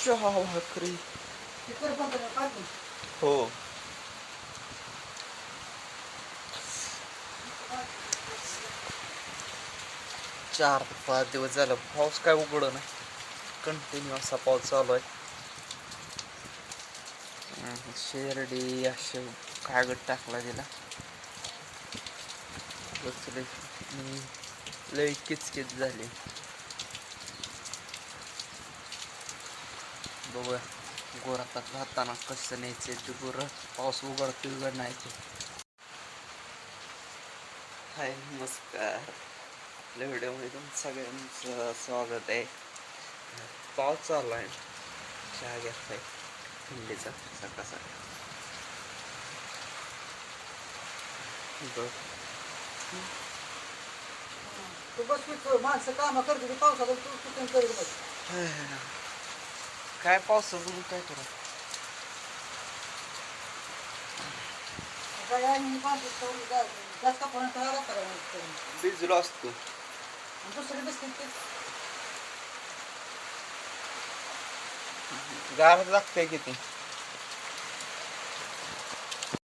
चहा भाकरी हो. चार ते 5 दिवस झालं पाऊस काय उघड नाही. कंटिन्यू असा पाऊस चालू आहे. शेरडी असे कागद टाकला तिला बसले. लई किचकिच झाली. बघूया गोरातात राहताना कसं न्यायचं ते गोरं. पाऊस उघड नाही ते. हाय नमस्कार. आपल्या व्हिडिओमध्ये तुमचं सगळ्यांचं स्वागत आहे. पाऊस चालू आहे. चहा घेतलाय थंडीचा सकाळ सकाळ. माणसं काम करते पावसात तू करीत बस. काय पावसाचं मग काय करा. जास्त पर्यंत भिजलो असतो. दुसरी बिस्किट गार लागतंय किती.